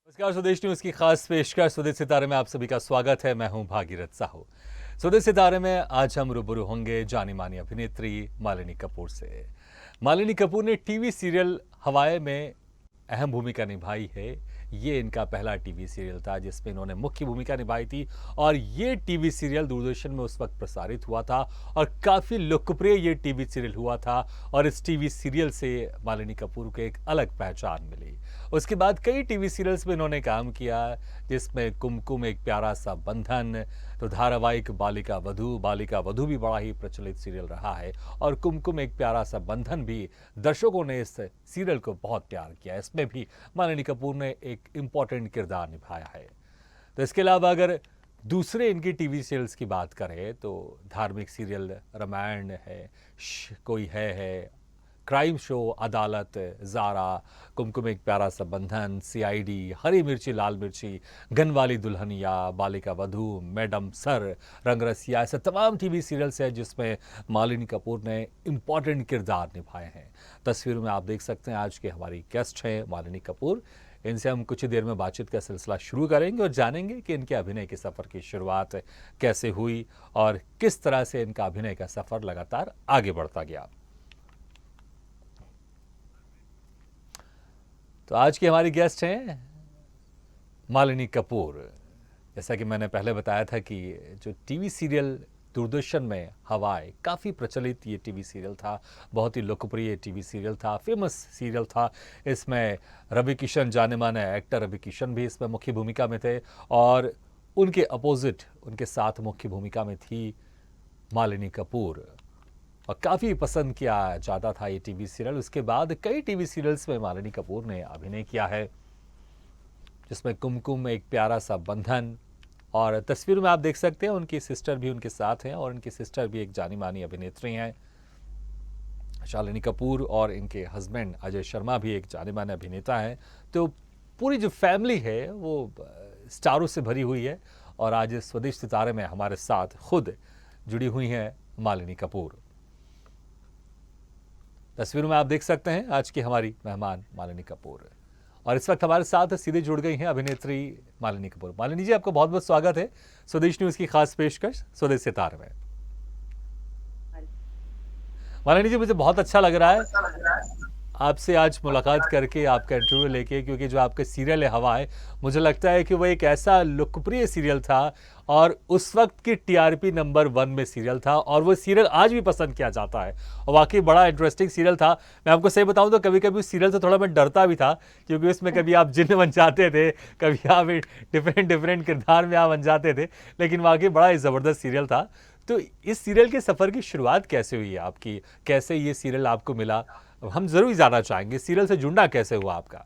नमस्कार, स्वदेश न्यूज की खास पेशकश स्वदेश सितारे में आप सभी का स्वागत है। मैं हूं भागीरथ साहू। स्वदेश सितारे में आज हम रूबरू होंगे जानी मानी अभिनेत्री मालिनी कपूर से। मालिनी कपूर ने टीवी सीरियल हवाए में अहम भूमिका निभाई है। ये इनका पहला टीवी सीरियल था जिसमें इन्होंने मुख्य भूमिका निभाई थी और ये टीवी सीरियल दूरदर्शन में उस वक्त प्रसारित हुआ था और काफ़ी लोकप्रिय ये टीवी सीरियल हुआ था और इस टीवी सीरियल से मालिनी कपूर को एक अलग पहचान मिली। उसके बाद कई टीवी सीरियल्स में इन्होंने काम किया जिसमें कुमकुम एक प्यारा सा बंधन, तो धारावाहिक बालिका वधू भी बड़ा ही प्रचलित सीरियल रहा है और कुमकुम एक प्यारा सा बंधन भी दर्शकों ने इस सीरियल को बहुत प्यार किया। इसमें भी मालिनी कपूर ने एक इम्पॉर्टेंट किरदार निभाया है। तो इसके अलावा अगर दूसरे इनकी टीवी सीरियल्स की बात करें तो धार्मिक सीरियल रामायण है, कोई है, क्राइम शो अदालत, ज़ारा, कुमकुम एक प्यारा सा बंधन, सीआईडी, हरी मिर्ची लाल मिर्ची, गनवाली दुल्हनिया, बालिका वधू, मैडम सर, रंगरसिया, ऐसे तमाम टीवी सीरियल्स हैं जिसमें मालिनी कपूर ने इम्पॉर्टेंट किरदार निभाए हैं। तस्वीरों में आप देख सकते हैं आज के हमारी गेस्ट हैं मालिनी कपूर। इनसे हम कुछ ही देर में बातचीत का सिलसिला शुरू करेंगे और जानेंगे कि इनके अभिनय के सफ़र की शुरुआत कैसे हुई और किस तरह से इनका अभिनय का सफ़र लगातार आगे बढ़ता गया। तो आज की हमारी गेस्ट हैं मालिनी कपूर। जैसा कि मैंने पहले बताया था कि जो टीवी सीरियल दूरदर्शन में हवाएं, काफ़ी प्रचलित ये टीवी सीरियल था, बहुत ही लोकप्रिय टीवी सीरियल था, फेमस सीरियल था। इसमें रवि किशन, जाने माने एक्टर रवि किशन भी इसमें मुख्य भूमिका में थे और उनके अपोजिट उनके साथ मुख्य भूमिका में थी मालिनी कपूर और काफ़ी पसंद किया जाता था ये टीवी सीरियल। उसके बाद कई टीवी सीरियल्स में मालिनी कपूर ने अभिनय किया है जिसमें कुमकुम एक प्यारा सा बंधन, और तस्वीर में आप देख सकते हैं उनकी सिस्टर भी उनके साथ हैं और उनकी सिस्टर भी एक जानी मानी अभिनेत्री हैं। शालिनी कपूर और इनके हस्बैंड अजय शर्मा भी एक जाने माने अभिनेता हैं। तो पूरी जो फैमिली है वो स्टारों से भरी हुई है और आज स्वदेश सितारे में हमारे साथ खुद जुड़ी हुई हैं मालिनी कपूर। तस्वीरों में आप देख सकते हैं आज की हमारी मेहमान मालिनी कपूर और इस वक्त हमारे साथ सीधे जुड़ गई हैं अभिनेत्री मालिनी कपूर। मालिनी जी, आपका बहुत बहुत स्वागत है स्वदेश न्यूज की खास पेशकश स्वदेश सितारे में। मालिनी जी, मुझे बहुत अच्छा लग रहा है आपसे आज मुलाकात करके, आपका इंटरव्यू लेके, क्योंकि जो आपका सीरियल है हवाएं, मुझे लगता है कि वो एक ऐसा लोकप्रिय सीरियल था और उस वक्त की टीआरपी नंबर 1 में सीरियल था और वो सीरियल आज भी पसंद किया जाता है और वाकई बड़ा इंटरेस्टिंग सीरियल था। मैं आपको सही बताऊं तो कभी कभी उस सीरियल से थोड़ा मैं डरता भी था क्योंकि उसमें कभी आप जिन्न बन जाते थे, कभी आप डिफरेंट किरदार में आप बन जाते थे, लेकिन वाकई बड़ा ही ज़बरदस्त सीरियल था। तो इस सीरियल के सफ़र की शुरुआत कैसे हुई है आपकी, कैसे ये सीरियल आपको मिला, हम जरूर जानना चाहेंगे। सीरियल से जुड़ना कैसे हुआ आपका?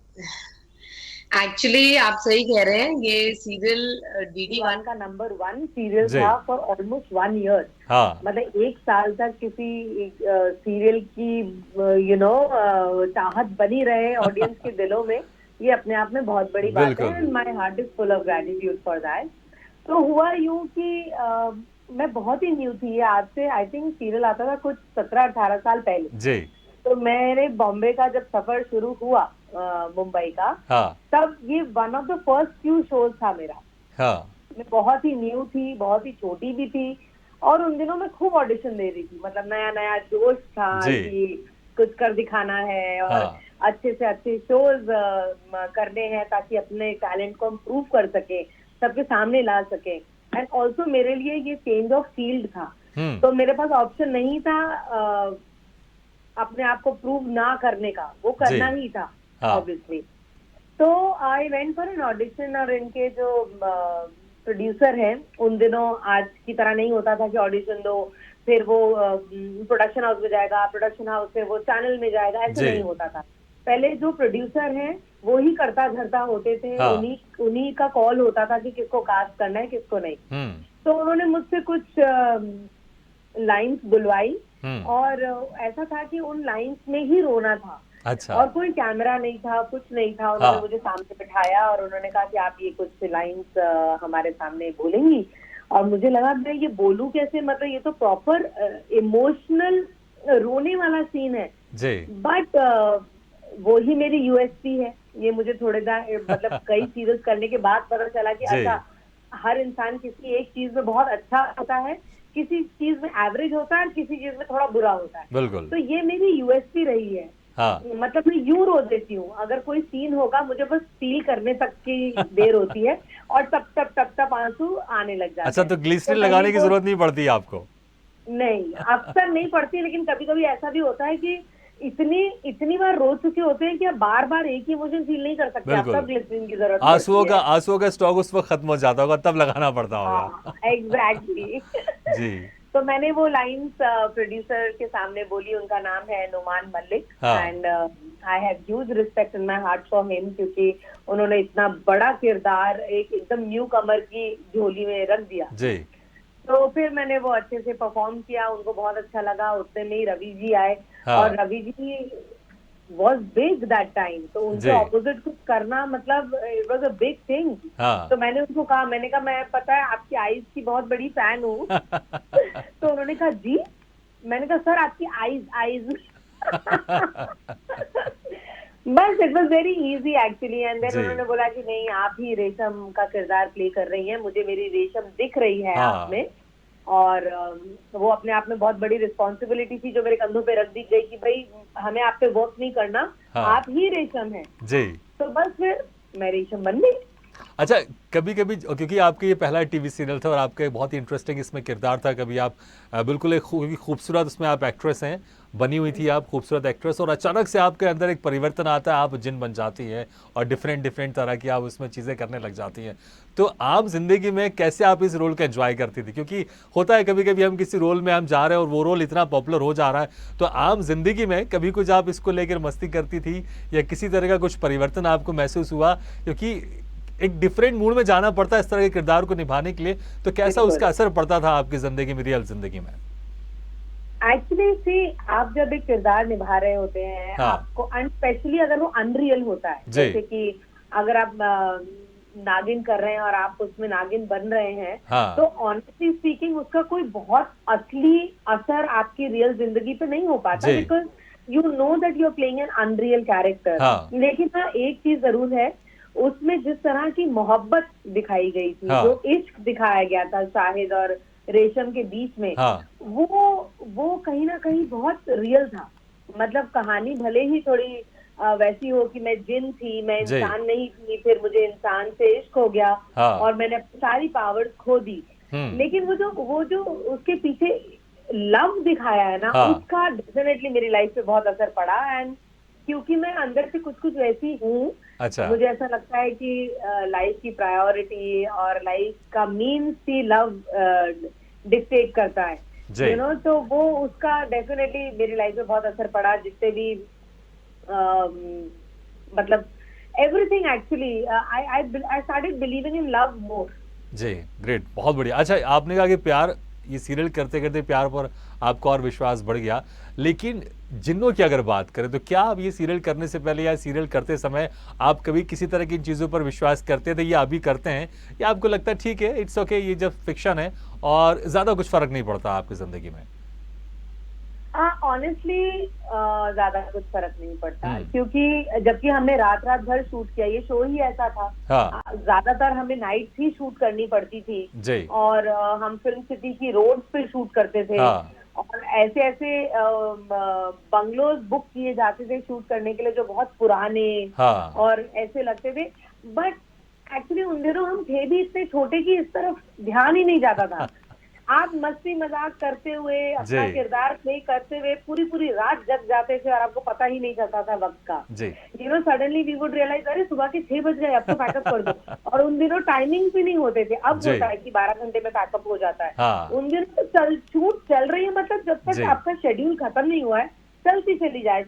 एक्चुअली आप सही कह रहे हैं, ये सीरियल DD1 का नंबर 1 सीरियल था फॉर ऑलमोस्ट 1 ईयर। हाँ। मतलब 1 साल तक किसी सीरियल की चाहत बनी रहे ऑडियंस के दिलों में, ये अपने आप में बहुत बड़ी बात है and my heart is full of gratitude for that. तो हुआ यूं कि मैं बहुत ही न्यू थी, आज से आई थिंक सीरियल आता था कुछ 17-18 साल पहले जी। तो मैंने बॉम्बे का जब सफर शुरू हुआ मुंबई का, हाँ। तब ये one of the first few shows था मेरा। हाँ। मैं बहुत ही न्यू थी, बहुत ही छोटी भी थी और उन दिनों मैं खूब ऑडिशन दे रही थी। मतलब नया नया जोश था कि कुछ कर दिखाना है और अच्छे से अच्छे शोज करने हैं ताकि अपने टैलेंट को हम प्रूव कर सके, सबके सामने ला सके। एंड ऑल्सो मेरे लिए ये चेंज ऑफ फील्ड था, तो मेरे पास ऑप्शन नहीं था अपने आप को प्रूव ना करने का, वो करना ही था ऑब्वियसली। तो I went for an audition और इनके जो प्रोड्यूसर हैं, उन दिनों आज की तरह नहीं होता था कि ऑडिशन दो फिर वो प्रोडक्शन हाउस में जाएगा, प्रोडक्शन हाउस से वो चैनल में जाएगा, ऐसे नहीं होता था। पहले जो प्रोड्यूसर हैं वो ही करता धरता होते थे, उन्हीं का कॉल होता था कि किसको कास्ट करना है किसको नहीं। तो उन्होंने मुझसे कुछ लाइंस बुलवाई और ऐसा था कि उन लाइंस में ही रोना था। अच्छा। और कोई कैमरा नहीं था, कुछ नहीं था। उन्होंने मुझे सामने बिठाया और उन्होंने कहा कि आप ये कुछ लाइंस हमारे सामने बोलेंगी। और मुझे लगा मैं ये बोलूं कैसे, मतलब ये तो प्रॉपर इमोशनल रोने वाला सीन है जी। बट वो ही मेरी यूएसपी है, ये मुझे मतलब कई सीरियल्स करने के बाद पता चला कि जी। अच्छा, हर इंसान किसी एक चीज में बहुत अच्छा होता है, किसी चीज में एवरेज होता है और किसी चीज में थोड़ा बुरा होता है। बिल्कुल। तो ये मेरी यूएसपी रही है। हाँ। मतलब मैं यूं रो देती हूँ, अगर कोई सीन होगा मुझे बस फील करने तक की देर होती है और तब आंसू आने लग जाते अच्छा, हैं। तो ग्लिसरीन तो मैंने लगाने की वो जरूरत नहीं पड़ती आपको? नहीं, अक्सर नहीं पड़ती, लेकिन कभी कभी ऐसा भी होता है कि इतनी इतनी बार रो चुके होते हैं कि आप बार बार एक ही इमोशन फील नहीं कर सकते, आप बिल्कुल। तब ग्लिसरीन की जरूरत पड़ती है। आंसुओं का स्टॉक उस वक्त खत्म हो जाता होगा, तब लगाना पड़ता हाँ, होगा। एग्जैक्टली। जी। तो मैंने वो लाइंस प्रोड्यूसर के सामने बोली, उनका नाम है नुमान मलिक, हाँ। And I have huge respect in my heart for him, क्योंकि उन्होंने इतना बड़ा किरदार एक एकदम न्यू कमर की झोली में रख दिया। जी। तो फिर मैंने वो अच्छे से परफॉर्म किया, उनको बहुत अच्छा लगा। उतने में ही रवि जी आए, हाँ। और Ravi ji was big that time, तो उनके जी। ऑपोजिट कुछ करना मतलब it was a big thing. हाँ। तो मैंने उनको कहा, मैंने कहा मैं पता है आपकी आईज की बहुत बड़ी फैन हूँ। तो उन्होंने कहा जी। मैंने कहा सर आपकी आईज आईज। बस it was very easy actually, and then जी। उन्होंने बोला कि नहीं, आप ही रेशम का किरदार प्ले कर रही हैं, मुझे मेरी रेशम दिख रही है आप हाँ। में। और वो अपने आप में बहुत बड़ी रिस्पॉन्सिबिलिटी थी जो मेरे कंधों पे रख दी गई कि भाई हमें आप पे वर्क नहीं करना, हाँ। आप ही रेशम है। जी। तो बस फिर मैं रेशम बन गई। अच्छा, कभी कभी क्योंकि आपके ये पहला टीवी सीरियल था और आपके बहुत ही इंटरेस्टिंग इसमें किरदार था, कभी आप बिल्कुल एक खूबसूरत उसमें आप एक्ट्रेस हैं, बनी हुई थी आप खूबसूरत एक्ट्रेस, और अचानक से आपके अंदर एक परिवर्तन आता है, आप जिन बन जाती हैं और डिफरेंट डिफरेंट तरह की आप उसमें चीज़ें करने लग जाती हैं। तो आप जिंदगी में कैसे आप इस रोल को एंजॉय करती थी? क्योंकि होता है कभी कभी हम किसी रोल में हम जा रहे हैं और वो रोल इतना पॉपुलर हो जा रहा है, तो आप जिंदगी में कभी कुछ आप इसको लेकर मस्ती करती थी या किसी तरह का कुछ परिवर्तन आपको महसूस हुआ? क्योंकि एक डिफरेंट मूड में जाना पड़ता है इस तरह के किरदार को निभाने के लिए, तो कैसा उसका असर पड़ता था आपकी जिंदगी में, रियल जिंदगी में? एक्चुअली सी, आप जब एक किरदार निभा रहे होते हैं, हाँ। आपको स्पेशली अगर वो अनरियल होता है, जैसे कि अगर आप नागिन कर रहे हैं और आप उसमें नागिन बन रहे हैं, हाँ। तो ऑनेस्टली स्पीकिंग उसका कोई बहुत असली असर आपकी रियल जिंदगी पे नहीं हो पाता, because you know that you are playing an unreal character. हाँ। लेकिन हाँ, एक चीज जरूर है, उसमें जिस तरह की मोहब्बत दिखाई गई थी, हाँ। जो इश्क दिखाया गया था शाहिद और रेशम के बीच में, हाँ। वो कहीं ना कहीं बहुत रियल था। मतलब कहानी भले ही थोड़ी वैसी हो कि मैं जिन थी, मैं इंसान नहीं थी, फिर मुझे इंसान से इश्क हो गया, हाँ। और मैंने सारी पावर्स खो दी, लेकिन वो जो उसके पीछे लव दिखाया है ना, हाँ। उसका डेफिनेटली मेरी लाइफ पे बहुत असर पड़ा। एंड क्योंकि मैं अंदर से कुछ वैसी हूँ, अच्छा। मुझे ऐसा लगता है कि लाइफ की प्रायोरिटी और लाइफ का मीन्स ही लव डिक्टेट करता है, यू नो। तो वो उसका डेफिनेटली मेरी लाइफ में बहुत असर पड़ा, जितने भी मतलब everything actually, I started believing in love more. जी, ग्रेट, बहुत बढ़िया। अच्छा, आपने कहा कि प्यार, ये सीरियल करते करते प्यार पर आपका और विश्वास बढ़ गया, लेकिन जिन्नों की अगर बात करें तो क्या आप ये सीरियल करने से पहले या सीरियल करते समय आप कभी किसी तरह की चीज़ों पर विश्वास करते थे या अभी करते हैं, या आपको लगता है ठीक है, इट्स ओके, ये जब फिक्शन है और ज़्यादा कुछ फ़र्क नहीं पड़ता आपकी ज़िंदगी में? ऑनेस्टली ज्यादा कुछ फर्क नहीं पड़ता, क्योंकि जबकि हमने रात रात भर शूट किया, ये शो ही ऐसा था। हाँ। ज्यादातर हमें नाइट ही शूट करनी पड़ती थी जी। और हम फिल्म सिटी की रोड्स पे शूट करते थे। हाँ। और ऐसे ऐसे बंगलोज बुक किए जाते थे शूट करने के लिए जो बहुत पुराने हाँ। और ऐसे लगते थे, बट एक्चुअली उन दिनों हम थे भी इतने छोटे कि इस तरफ ध्यान ही नहीं जाता था। आप मस्ती मजाक करते हुए, अपना किरदार प्ले करते हुए पूरी पूरी रात जग जाते थे और आपको पता ही नहीं चलता था वक्त का। You know, suddenly we would realise, अरे सुबह के 6 बज गए, अब तो पैकअप कर दो। और उन दिनों टाइमिंग भी नहीं होते थे, अब होता है कि 12 घंटे में पैकअप हो जाता है। हाँ। उन दिनों तो शूट चल रही है, मतलब जब तक आपका शेड्यूल खत्म नहीं हुआ है, चलती चली जाए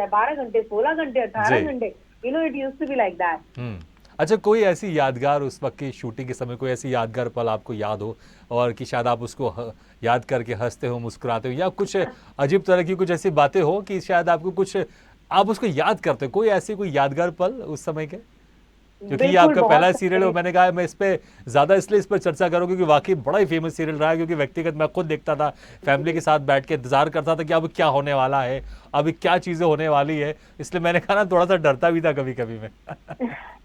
12 घंटे, 16 घंटे, 18 घंटे, you know, it used to be like that. अच्छा, कोई ऐसी यादगार उस वक्त की शूटिंग के समय कोई ऐसी यादगार पल आपको याद हो और कि शायद आप उसको याद करके हंसते हो, मुस्कुराते हो, या कुछ अजीब तरह की कुछ ऐसी बातें हो कि शायद आपको कुछ, आप उसको याद करते हो, कोई ऐसी कोई यादगार पल उस समय के? क्योंकि ये बिल्कुल, आपका बहुत पहला सीरियल है। सारे। मैंने कहा मैं इस पे ज्यादा इसलिए इस पर चर्चा करूँ क्योंकि वाकई बड़ा ही फेमस सीरियल रहा है, क्योंकि व्यक्तिगत मैं खुद देखता था, फैमिली के साथ बैठ के इंतजार करता था कि अब क्या होने वाला है, अभी क्या चीजें होने वाली है, इसलिए मैंने कहा ना थोड़ा सा डरता भी था कभी कभी मैं।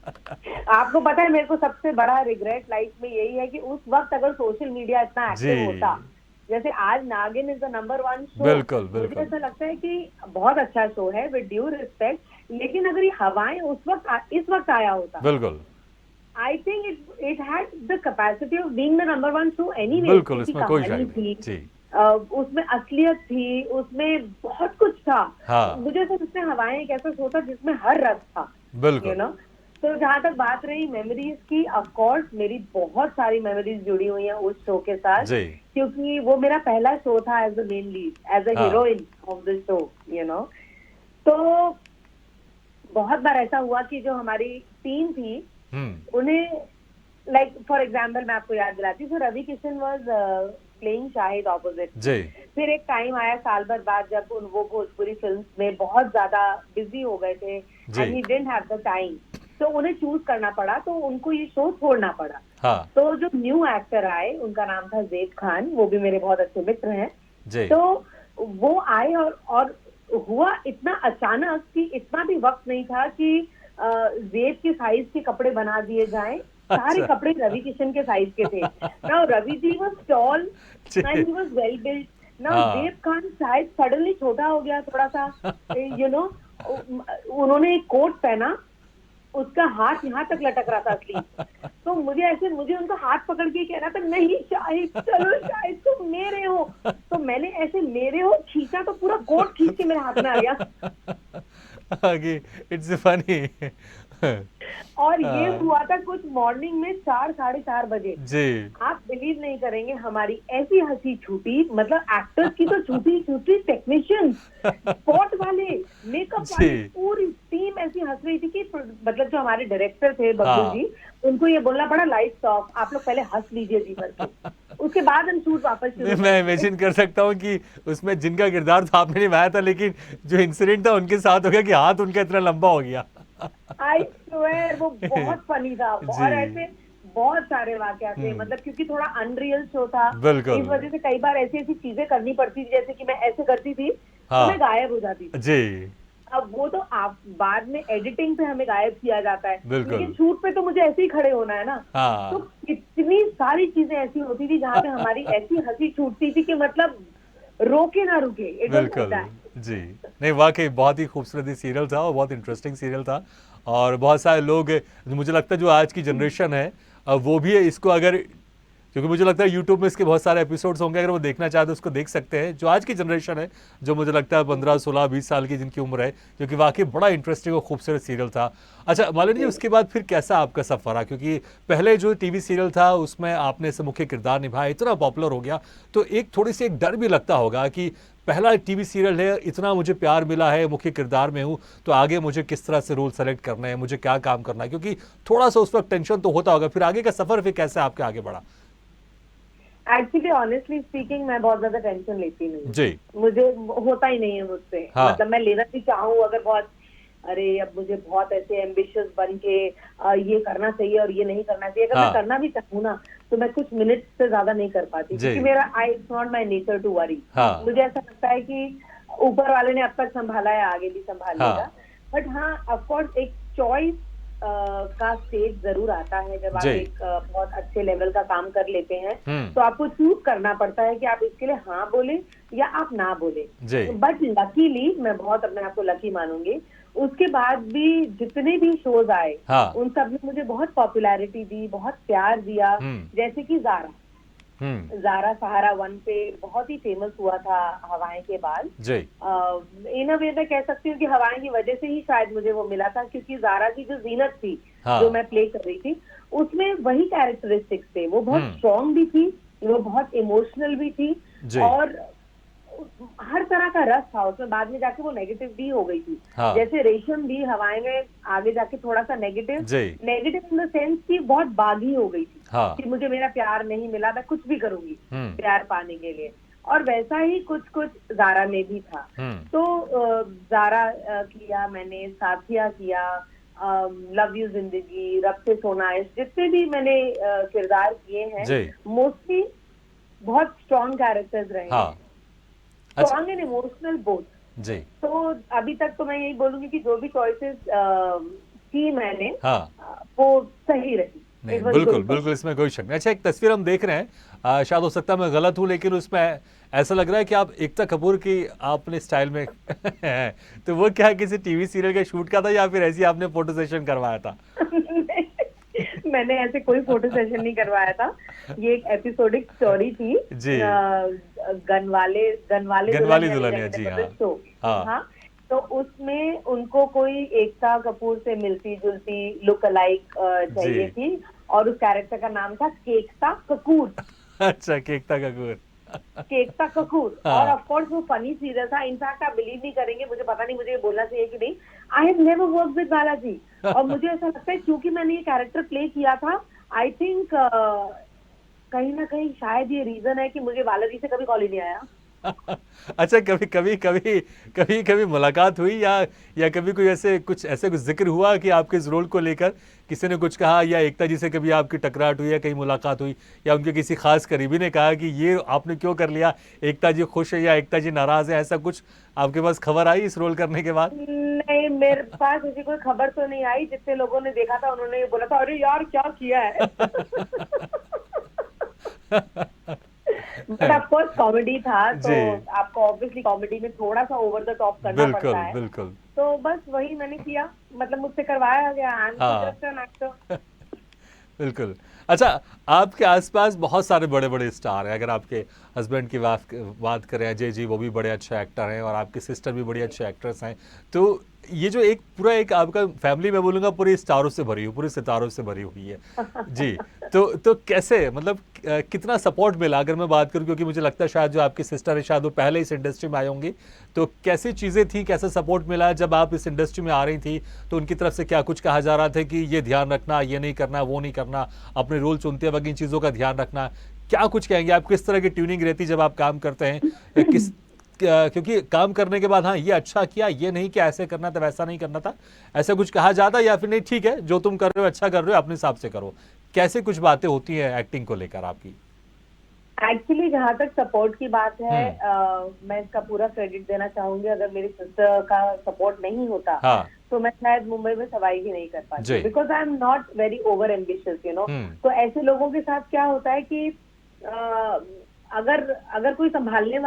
आपको पता है मेरे को सबसे बड़ा रिग्रेट लाइफ में यही है कि उस वक्त अगर सोशल मीडिया इतना जी, एक्टिव होता, जैसे आज नागिन इज द नंबर 1 शो, बिल्कुल मुझे बिल्कुल ऐसा लगता है कि बहुत अच्छा शो है विद ड्यू रिस्पेक्ट, लेकिन अगर ये हवाएं उस वक्त इस वक्त आया होता, बिल्कुल I think it had the capacity of being the number 1 show anyway. बिल्कुल, उसकी इसमें कोई शक कहानी नहीं। थी, जी, उसमें असलियत थी, उसमें बहुत कुछ था। हाँ, मुझे तो उसमें हवाएं एक ऐसा शो था जिसमें हर रस था, यू बिल्कुल नो। तो जहां तक बात रही मेमोरीज की, ऑफ कोर्स मेरी बहुत सारी मेमोरीज जुड़ी हुई हैं उस शो के साथ, जी, क्योंकि वो मेरा पहला शो था as a main lead, as a हाँ, heroine of the show, you know. तो बहुत बार ऐसा हुआ कि जो हमारी टीम थी उन्हें, लाइक फॉर एग्जाम्पल मैं आपको याद दिलाती हूँ, Ravi Kishan was playing Shahid opposite. जी, फिर एक टाइम आया साल भर बाद जब वो भोजपुरी फिल्म में बहुत ज्यादा बिजी हो गए थे जी, and he didn't have the time, तो उन्हें चूज करना पड़ा, तो उनको ये शो छोड़ना पड़ा। हाँ, तो जो न्यू एक्टर आए उनका नाम था ज़ेब खान, वो भी मेरे बहुत अच्छे मित्र हैं। जी, तो वो आए और हुआ इतना अचानक कि इतना भी वक्त नहीं था कि ज़ेब के साइज के कपड़े बना दिए जाएं। सारे अच्छा, कपड़े रवि किशन के साइज के थे। Now Ravi ji was tall जी, and he was well built. Now हाँ, ज़ेब खान शायद सडनली छोटा हो गया थोड़ा सा, यू नो। उन्होंने एक कोट पहना, उसका हाथ यहाँ तक लटक रहा था स्लीव, तो मुझे उनका हाथ पकड़ के कहना था, नहीं शाहिद, चलो शाहिद तुम मेरे हो। तो मैंने ऐसे मेरे हो खींचा तो पूरा कोट खींच के मेरे हाथ में आ गया। आगे इट्स फनी। और ये हाँ, हुआ था कुछ मॉर्निंग में 4 साढ़े 4 बजे। जी, आप बिलीव नहीं करेंगे, हमारी ऐसी हंसी छूटी, मतलब एक्टर्स की तो छूटी छूटी, टेक्नीशियंस, स्पॉट वाले, मेकअप वाले, जी, पूरी टीम ऐसी हंस रही थी कि मतलब जो हमारे डायरेक्टर थे बब्बू हाँ। जी, उनको ये बोलना पड़ा लाइट्स ऑफ, आप लोग पहले हंस लीजिए जी भर के, उसके बाद हम शूट वापस नहीं, शुरू मैं करेंगे। इमेजिन कर सकता हूँ कि उसमें जिनका किरदार था आपने निभाया था, लेकिन जो इंसिडेंट था उनके साथ हो गया कि हाथ उनका इतना लंबा हो गया। आई स्वेयर वो बहुत फनी था। जी, और ऐसे बहुत सारे वाकया थे, मतलब क्योंकि थोड़ा अनरियल शो था, बिल्कुल, इस वजह से कई बार ऐसी ऐसी चीजें करनी पड़ती थी, जैसे कि मैं ऐसे करती थी तो मैं हाँ, गायब हो जाती थी। जी, अब वो तो आप बाद में एडिटिंग पे हमें गायब किया जाता है, लेकिन बिल्कुल, शूट पे तो मुझे ऐसे ही खड़े होना है ना। तो हाँ, कितनी सारी चीजें ऐसी होती थी जहाँ पे हमारी ऐसी हंसी छूटती थी कि मतलब रोके ना रुके, इट वाज लाइक बिल्कुल, दैट। जी। नहीं, वाक़ई बहुत ही खूबसूरत ये सीरियल था और बहुत इंटरेस्टिंग सीरियल था, और बहुत सारे लोग, मुझे लगता है जो आज की जनरेशन है, वो भी इसको अगर, क्योंकि मुझे लगता है यूट्यूब में इसके बहुत सारे एपिसोड्स होंगे, अगर वो देखना चाहे तो उसको देख सकते हैं, जो आज की जनरेशन है, जो मुझे लगता है 15, 16, 20 साल की जिनकी उम्र है, क्योंकि वाकई बड़ा इंटरेस्टिंग और खूबसूरत सीरियल था। अच्छा मालिनी जी, उसके बाद फिर कैसा आपका सफ़र रहा, क्योंकि पहले जो टीवी सीरियल था उसमें आपने ऐसे मुख्य किरदार निभाया, इतना पॉपुलर हो गया, तो एक थोड़ी सी एक डर भी लगता होगा कि पहला टीवी सीरियल है, इतना मुझे प्यार मिला है, मुख्य किरदार में हूँ, तो आगे मुझे किस तरह से रोल सेलेक्ट करना है, मुझे क्या काम करना है, क्योंकि थोड़ा सा उस वक्त टेंशन तो होता होगा। फिर आगे का सफ़र फिर कैसे आपके आगे बढ़ा? एक्चुअली ऑनेस्टली स्पीकिंग मैं बहुत ज्यादा टेंशन लेती नहीं जी, हूँ, मुझे होता ही नहीं है मुझसे। हाँ, मतलब मैं लेना भी चाहूँ अगर बहुत, अरे अब मुझे बहुत ऐसे एम्बिशियस बन के ये करना चाहिए और ये नहीं करना चाहिए, अगर मैं हाँ, करना भी चाहूँ ना तो मैं कुछ मिनट से ज्यादा नहीं कर पाती, जी, क्योंकि मेरा I it's not my nature to worry. हाँ, मुझे ऐसा लगता है कि ऊपर वाले ने अब तक संभाला है, आगे भी संभाल लेगा। हाँ, बट हाँ, ऑफकोर्स एक चॉइस का स्टेज जरूर आता है जब आप जी, एक बहुत अच्छे लेवल का काम कर लेते हैं, हुँ, तो आपको चूज करना पड़ता है कि आप इसके लिए हाँ बोले या आप ना बोले। जी, बट लकीली मैं बहुत अपने आप को लकी मानूंगी, उसके बाद भी जितने भी शोज आए हाँ, उन सब ने मुझे बहुत पॉपुलैरिटी दी, बहुत प्यार दिया। हुँ, जैसे कि हुँ, ज़ारा सहारा 1 पे बहुत ही फेमस हुआ था हवाएं के बाद। जी, इन अ वे मैं कह सकती हूँ कि हवाएं की वजह से ही शायद मुझे वो मिला था, क्योंकि ज़ारा की जो जीनत थी जो हाँ, मैं प्ले कर रही थी, उसमें वही कैरेक्टरिस्टिक्स थे। वो बहुत हुँ, स्ट्रांग भी थी, वो बहुत इमोशनल भी थी, जी, और हर तरह का रस था उसमें। बाद में जाके वो नेगेटिव भी हो गई थी, हाँ, जैसे रेशम भी हवाएं में आगे जाके थोड़ा सा नेगेटिव, जी, नेगेटिव इन द सेंस कि बहुत बागी हो गई थी हाँ, कि मुझे मेरा प्यार नहीं मिला, मैं कुछ भी करूंगी हुँ, प्यार पाने के लिए। और वैसा ही कुछ कुछ ज़ारा में भी था। हुँ, तो ज़ारा किया मैंने, साथिया किया, लव यू जिंदगी, रब से सोना इश्क, जितने भी मैंने किरदार किए हैं मोस्टली बहुत स्ट्रॉन्ग कैरेक्टर्स रहे हैं, स्ट्रॉन्ग एंड इमोशनल बोथ जी। तो अभी तक तो मैं यही बोलूंगी कि जो भी चॉइसेस की मैंने वो सही रही। नहीं, बिल्कुल बिल्कुल, इसमें कोई शक नहीं। अच्छा, एक तस्वीर हम देख रहे हैं, शायद हो सकता है मैं गलत हूँ, लेकिन उसमें ऐसा लग रहा है कि आप एकता कपूर की आपने स्टाइल में हैं। तो वो क्या किसी टीवी सीरियल के शूट का था या फिर ऐसी आपने फोटो सेशन करवाया था? मैंने ऐसे कोई फोटो सेशन नहीं करवाया था, ये एक एपिसोडिक स्टोरी थी जी। गनवाली दुल्हनिया जी। हाँ, तो उसमें उनको कोई एकता कपूर से मिलती जुलती लुक अलाइक चाहिए थी, और उस कैरेक्टर का नाम था केकता कपूर। अच्छा, केकता कपूर। केकता कपूर। और ऑफ कोर्स वो फनी सीरियल था। इनफैक्ट आप बिलीव नहीं करेंगे, मुझे पता नहीं मुझे ये बोलना चाहिए कि नहीं, I have never worked with Balaji. और मुझे ऐसा लगता है क्योंकि मैंने ये कैरेक्टर प्ले किया था, आई थिंक कहीं ना कहीं शायद ये रीजन है कि मुझे बालाजी से कभी कॉल ही नहीं आया। अच्छा, कभी मुलाकात हुई या कभी कोई ऐसे कुछ जिक्र हुआ कि आपके इस रोल को लेकर किसी ने कुछ कहा, या एकता जी से कभी आपकी टकराट हुई या कहीं मुलाकात हुई, या उनके किसी खास करीबी ने कहा कि ये आपने क्यों कर लिया, एकता जी खुश है या एकता जी नाराज है, ऐसा कुछ आपके पास खबर आई इस रोल करने के बाद? नहीं, मेरे पास ऐसी कोई खबर तो नहीं आई। जितने लोगों ने देखा था उन्होंने ये बोला था, अरे यार क्या किया है। बट ऑफ कोर्स कॉमेडी था, तो आपको ऑब्वियसली कॉमेडी में थोड़ा सा ओवर द टॉप करना पड़ता है। बिल्कुल। तो बस वही मैंने किया, मतलब मुझसे करवाया गया। I am just an actor. बिल्कुल। अच्छा, आपके आसपास बहुत सारे बड़े बड़े स्टार हैं। अगर आपके हस्बैंड की बात करें, अजय जी, वो भी बड़े अच्छे एक्टर हैं, और आपकी सिस्टर भी बड़ी अच्छे एक्ट्रेस हैं। तो ये जो एक पूरा एक आपका फैमिली, मैं बोलूँगा पूरी स्टारों से भरी हुई, पूरे सितारों से भरी हुई है जी। तो कैसे, मतलब कितना सपोर्ट मिला अगर मैं बात करूं, क्योंकि मुझे लगता है शायद जो आपकी सिस्टर है शायद वो पहले इस इंडस्ट्री में आई होंगी, तो कैसी चीज़ें थी, कैसा सपोर्ट मिला जब आप इस इंडस्ट्री में आ रही थी? तो उनकी तरफ से क्या कुछ कहा जा रहा था कि ये ध्यान रखना, ये नहीं करना, वो नहीं करना, अपने रोल चुनते वक्त इन चीज़ों का ध्यान रखना, क्या कुछ कहेंगे आप? किस तरह की ट्यूनिंग रहती जब आप काम करते हैं? क्योंकि काम करने के बाद हाँ ये अच्छा किया, ये नहीं किया, ऐसे करना था, वैसा नहीं करना था, ऐसा कुछ कहा जाता, या फिर नहीं ठीक है जो तुम कर रहे हो अच्छा कर रहे हो, अपने हिसाब से करो? कैसे कुछ बातें होती हैं एक्टिंग को लेकर आपकी? एक्चुअली जहाँ तक सपोर्ट की बात है, मैं इसका पूरा क्रेडिट देना चाहूंगी। अगर मेरी सिस्टर का सपोर्ट नहीं होता तो मैं शायद मुंबई में सवाई भी नहीं कर पाती, because I am not very over ambitious, you know. तो ऐसे लोगों के साथ क्या होता है कि अगर कोई संभालने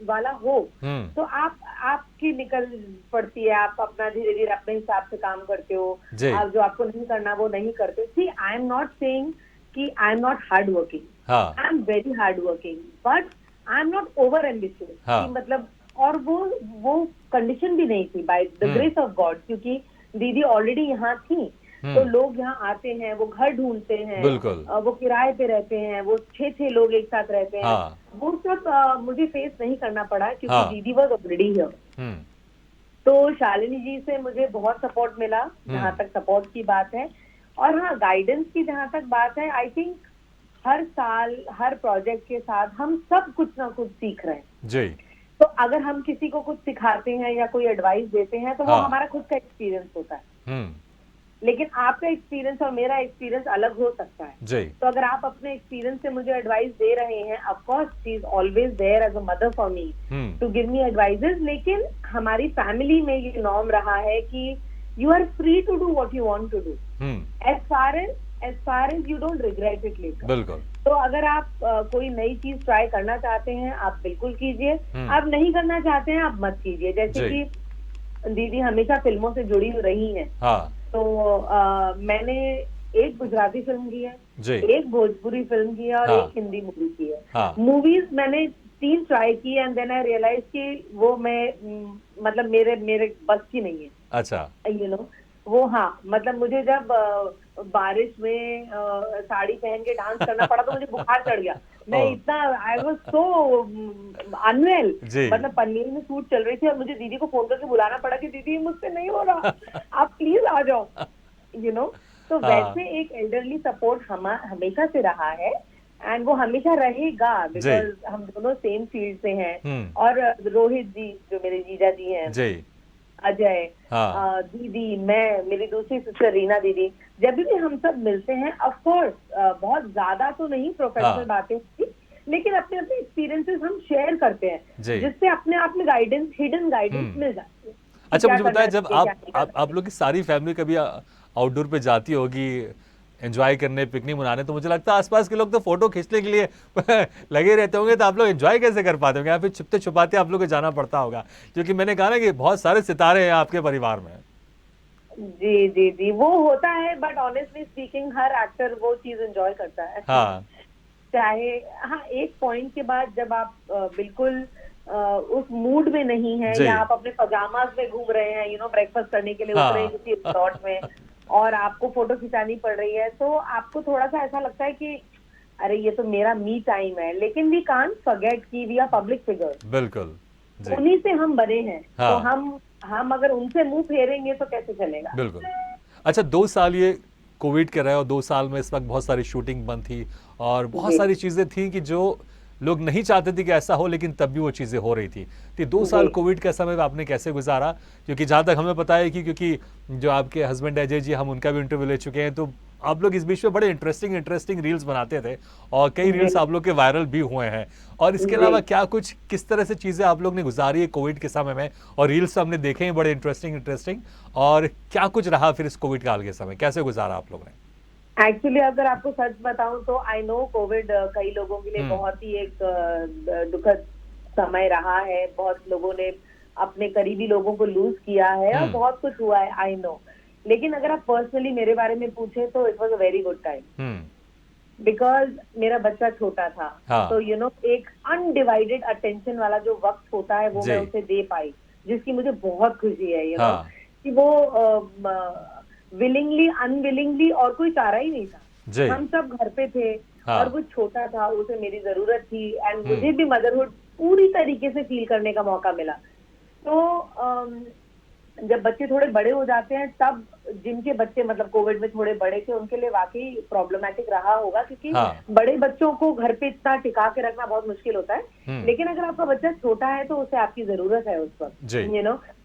वाला हो तो आपकी निकल पड़ती है, आप अपना धीरे धीरे अपने हिसाब से काम करते हो, आप जो आपको नहीं करना वो नहीं करते। सी, आई एम नॉट सेइंग कि I am not hard working, I am very hard working, but I am not over ambitious. मतलब, और वो कंडीशन भी नहीं थी by the grace of God, क्योंकि दीदी ऑलरेडी यहाँ थी। तो लोग यहाँ आते हैं, वो घर ढूंढते हैं, वो किराए पे रहते हैं, वो 6 लोग एक साथ रहते हैं। वो सब मुझे फेस नहीं करना पड़ा क्योंकि दीदी वॉज ऑलरेडी हियर। तो शालिनी जी से मुझे बहुत सपोर्ट मिला जहाँ तक सपोर्ट की बात है। और हाँ, गाइडेंस की जहाँ तक बात है, आई थिंक हर साल हर प्रोजेक्ट के साथ हम सब कुछ ना कुछ सीख रहे हैं जी। तो अगर हम किसी को कुछ सिखाते हैं या कोई एडवाइस देते हैं तो वो हमारा खुद का एक्सपीरियंस होता है, लेकिन आपका एक्सपीरियंस और मेरा एक्सपीरियंस अलग हो सकता है जी। तो अगर आप अपने एक्सपीरियंस से मुझे एडवाइस दे रहे हैं, of course she is always there as a mother for me to give me advices. लेकिन हमारी फैमिली में ये नॉर्म रहा है कि you are free to do what you want to do, as far as you don't regret it later. बिल्कुल। तो अगर आप कोई नई चीज ट्राई करना चाहते हैं आप बिल्कुल कीजिए, आप नहीं करना चाहते हैं आप मत कीजिए। जैसे कि दीदी हमेशा फिल्मों से जुड़ी रही हैं, तो मैंने एक गुजराती फिल्म की है, एक भोजपुरी फिल्म की है और एक हिंदी मूवी की है। मूवीज मैंने 3 ट्राई की एंड देन आई रियलाइज कि वो मैं मतलब मेरे बस की नहीं है। अच्छा, यू नो, वो हाँ, मतलब मुझे जब बारिश में साड़ी पहन के डांस करना पड़ा तो मुझे बुखार चढ़ गया। मैं इतना आई वाज सो अनवेल, मतलब पनीर में सूट चल रही थी और मुझे दीदी को फोन करके बुलाना पड़ा कि दीदी मुझसे नहीं हो रहा, आप प्लीज आ जाओ, यू नो। तो वैसे एक एल्डरली सपोर्ट हमेशा से रहा है एंड वो हमेशा रहेगा, बिकॉज हम दोनों सेम फील्ड से हैं। और रोहित जी जो मेरे जीजा जी हैं, अजय, हाँ दीदी, मैं, मेरी दूसरी सिस्टर रीना दीदी, जब भी हम सब मिलते हैं, ऑफ कोर्स बहुत ज्यादा तो नहीं प्रोफेशनल हाँ बातें होती, लेकिन अपने अपने एक्सपीरियंसेस हम शेयर करते हैं, जी। जिससे अपने आप में गाइडेंस, हिडन गाइडेंस हम्म। मिल जाती है कि अच्छा क्या मुझे बताएं, करना जब चाहिए, क्या नहीं करना आप चाहिए। लोग की सारी फैमिली कभी आउटडोर पे जाती होगी एंजॉय करने, पिकनिक मनाने, तो मुझे लगता है आसपास के लोग तो फोटो खींचने के लिए लगे रहते होंगे, तो आप लोग एंजॉय कैसे कर पाते होंगे, या फिर छुपते छुपाते आप लोग को जाना पड़ता होगा, क्योंकि मैंने कहा ना कि बहुत सारे सितारे हैं आपके परिवार में। जी जी जी, वो होता है, but honestly speaking her actor वो चीज एंजॉय करता है। हाँ चाहे, हाँ, एक पॉइंट के बाद जब आप बिल्कुल उस मूड में नहीं है, जी। या आप अपने पजामाज में घूम रहे हैं, ब्रेकफास्ट करने के लिए उतरे हैं हाँ किसी रिसोर्ट में, और आपको फोटो खिंचानी पड़ रही है, तो आपको थोड़ा सा ऐसा लगता है कि अरे ये तो मेरा मी टाइम है, लेकिन वी कांट फॉरगेट कि वी आर पब्लिक फिगर, बिल्कुल। जी। उन्हीं से हम बने हैं, तो हाँ हम अगर उनसे मुंह फेरेंगे तो कैसे चलेगा। बिल्कुल। अच्छा 2 साल ये कोविड के रहे, और 2 साल में इस वक्त बहुत सारी शूटिंग बंद थी, और बहुत जी सारी चीज़ें थी कि जो लोग नहीं चाहते थे कि ऐसा हो, लेकिन तब भी वो चीज़ें हो रही थी। तो 2 साल जी कोविड का समय आपने कैसे गुजारा? क्योंकि जहाँ तक हमें पता है कि क्योंकि जो आपके हस्बैंड अजय जी, हम उनका भी इंटरव्यू ले चुके हैं, तो आप लोग इस बीच में बड़े इंटरेस्टिंग रील्स बनाते थे, और कई जी रील्स आप लोग के वायरल भी हुए हैं। और इसके जी। अलावा क्या कुछ, किस तरह से चीज़ें आप लोग ने गुजारी है कोविड के समय में? और रील्स तो हमने देखे हैं बड़े इंटरेस्टिंग, और क्या कुछ रहा फिर इस कोविड काल के समय, कैसे गुजारा आप लोग ने? एक्चुअली अगर आपको सच बताऊं तो आई नो कोविड कई लोगों के लिए हम्म। बहुत ही एक दुखद समय रहा है, बहुत लोगों ने अपने करीबी लोगों को लूज किया है, और हम्म। बहुत कुछ हुआ है, आई नो। लेकिन अगर आप पर्सनली मेरे बारे में पूछे तो it was a very good time, hmm. Because मेरा बच्चा छोटा था, हाँ तो एक अनडिवाइडेड अटेंशन वाला जो वक्त होता है वो जी। मैं उसे दे पाई, जिसकी मुझे बहुत खुशी है, हाँ कि वो विलिंगली अनविलिंगली, और कोई चारा ही नहीं था, जी। हम सब घर पे थे, और हाँ। वो छोटा था, उसे मेरी जरूरत थी, एंड मुझे हम्म। भी मदरहुड पूरी तरीके से फील करने का मौका मिला। तो जब बच्चे थोड़े बड़े हो जाते हैं, तब जिनके बच्चे मतलब कोविड में थोड़े बड़े थे, उनके लिए वाकई प्रॉब्लमेटिक रहा होगा, क्योंकि हाँ। बड़े बच्चों को घर पे इतना टिका के रखना बहुत मुश्किल होता है। हम्म। लेकिन अगर आपका बच्चा छोटा है तो उसे आपकी जरूरत है उस वक्त, जी।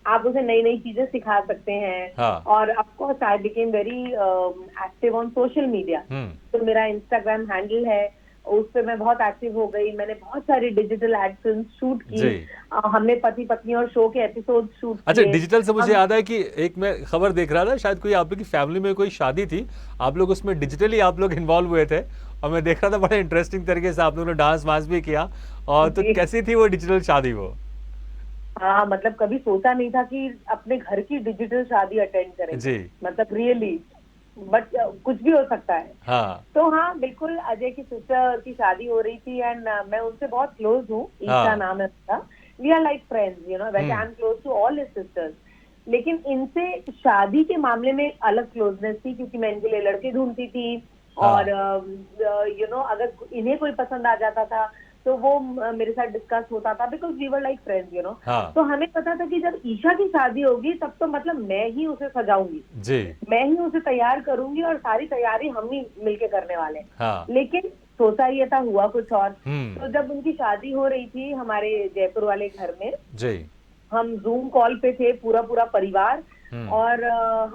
आप उसे नई नई चीजें सिखा सकते हैं। हाँ। और of course I became very active on social media, hmm. तो मेरा इंस्टाग्राम हैंडल है, उस पर मैं बहुत एक्टिव हो गई, मैंने बहुत सारी डिजिटल एड फिल्म शूट की, जी। हमने पति पत्नी और शो के एपिसोड शूट अच्छा, किए। डिजिटल से मुझे हम याद है कि एक मैं खबर देख रहा था, शायद कोई आप लोग की फैमिली में कोई शादी थी, आप लोग उसमें डिजिटली आप लोग इन्वॉल्व हुए थे, और मैं देख रहा था बड़े इंटरेस्टिंग तरीके से आप लोगों ने डांस वांस भी किया, और तो जी, कैसी थी वो डिजिटल शादी वो? हाँ, मतलब कभी सोचा नहीं था कि अपने घर की डिजिटल शादी अटेंड करेंगे, जी। मतलब रियली, बट कुछ भी हो सकता है। हाँ तो हाँ, बिल्कुल, अजय की सिस्टर की शादी हो रही थी, एंड मैं उनसे बहुत क्लोज हूँ, ईशा हाँ। नाम है उसका, वी आर लाइक फ्रेंड्स, वैसे I hmm. Am close to all his sisters. लेकिन इनसे शादी के मामले में अलग क्लोजनेस थी, क्योंकि मैं इनके लिए लड़के ढूंढती थी, और हाँ अगर इन्हें कोई पसंद आ जाता था तो वो मेरे साथ डिस्कस होता था, because we were like friends, हाँ तो हमें पता था कि जब ईशा की शादी होगी तब तो मतलब मैं ही उसे सजाऊंगी, जी। मैं ही उसे तैयार करूंगी, और सारी तैयारी हम ही मिलके करने वाले हैं। हाँ। लेकिन सोचा ये था, हुआ कुछ और। हम्म। तो जब उनकी शादी हो रही थी हमारे जयपुर वाले घर में, जी। हम जूम कॉल पे थे, पूरा पूरा परिवार, हम्म। और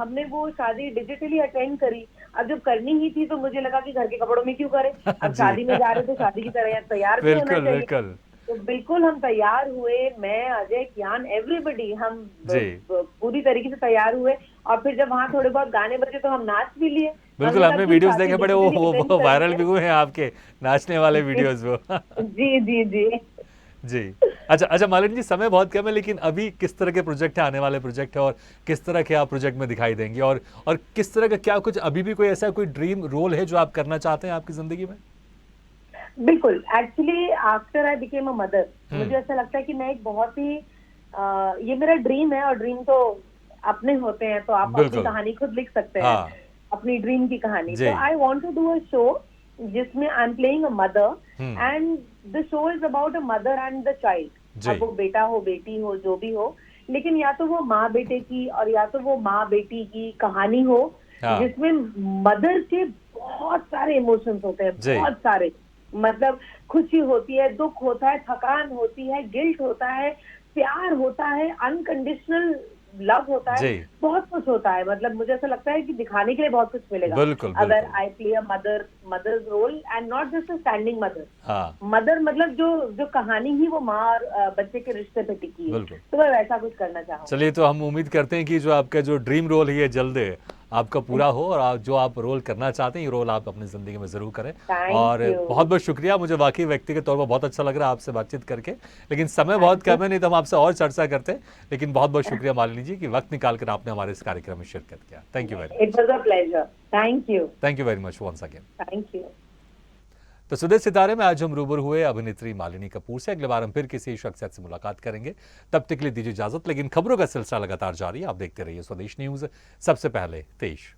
हमने वो शादी डिजिटली अटेंड करी। अब जब करनी ही थी तो मुझे लगा कि घर के कपड़ों में क्यों करें, अब जी। शादी में जा रहे तो शादी की तरह तैयार भी होना बिल्कुल चाहिए। बिल्कुल। तो बिल्कुल हम तैयार हुए, मैं, अजय, कियान, एवरीबॉडी, हम जी। पूरी तरीके से तैयार हुए, और फिर जब वहां थोड़े बहुत गाने बजे तो हम नाच भी लिए। बिल्कुल, हमने कहा हमने कि वीडियोस शादी देखे बड़े, डिजिटली अटेंड वो करनी वायरल भी है। हुए हैं आपके नाचने वाले वीडियोस वो। जी जी जी। जी। अच्छा अच्छा मालिनी जी, समय बहुत कम है, लेकिन अभी किस तरह के प्रोजेक्ट है, आने वाले प्रोजेक्ट है, और किस तरह के आप प्रोजेक्ट में दिखाई देंगे, और किस तरह का, क्या कुछ अभी भी कोई ऐसा कोई ड्रीम रोल है जो आप करना चाहते हैं आपकी जिंदगी में? बिल्कुल, actually after I became a mother, hmm. मुझे ऐसा लगता है कि मैं एक बहुत ही ये मेरा ड्रीम है, और ड्रीम तो अपने होते हैं, तो आप अपनी बिल्कुल। कहानी खुद लिख सकते हैं, हाँ अपनी ड्रीम की कहानी। जी। तो I want to do a show जिसमें I am playing a mother, hmm. And the show is about a mother and the child. जी। अब वो बेटा हो, बेटी हो, जो भी हो, लेकिन या तो वो माँ बेटे की, और या तो वो माँ बेटी की कहानी हो, हाँ जिसमें मदर के बहुत सारे इमोशंस होते हैं, जी। बहुत सारे, मतलब खुशी होती है, दुख होता है, थकान होती है, गिल्ट होता है, प्यार होता है, अनकंडीशनल लव होता है, जी। बहुत कुछ होता है। मतलब मुझे ऐसा लगता है कि दिखाने के लिए बहुत कुछ मिलेगा। बिल्कुल, अगर बिल्कुल। I play a mother's role and not just a standing mother. हाँ, मदर मतलब जो कहानी ही वो माँ और बच्चे के रिश्ते पे टिकी है, बिल्कुल। तो मैं वैसा कुछ करना चाहूंगी। चलिए, तो हम उम्मीद करते हैं कि जो आपका जो ड्रीम रोल है ये जल्द आपका पूरा हो, और जो आप रोल करना चाहते हैं ये रोल आप अपनी ज़िंदगी में ज़रूर करें। थैंक और यू। बहुत बहुत शुक्रिया, मुझे वाकई व्यक्तिगत तौर पर बहुत अच्छा लग रहा है आपसे बातचीत करके, लेकिन समय बहुत थैंक यू। कम है, नहीं तो हम आपसे और चर्चा करते हैं। लेकिन बहुत बहुत शुक्रिया मालिनी जी कि वक्त निकाल कर आपने हमारे इस कार्यक्रम में शिरकत किया। Thank you very it much. Was a pleasure. Thank you. Thank you very much once again. Thank you. तो सुदेश सितारे में आज हम रूबरू हुए अभिनेत्री मालिनी कपूर से। अगले बार हम फिर किसी शख्सियत से मुलाकात करेंगे, तब तक के लिए दीजिए इजाजत। लेकिन खबरों का सिलसिला लगातार जारी है, आप देखते रहिए स्वदेश न्यूज, सबसे पहले देश।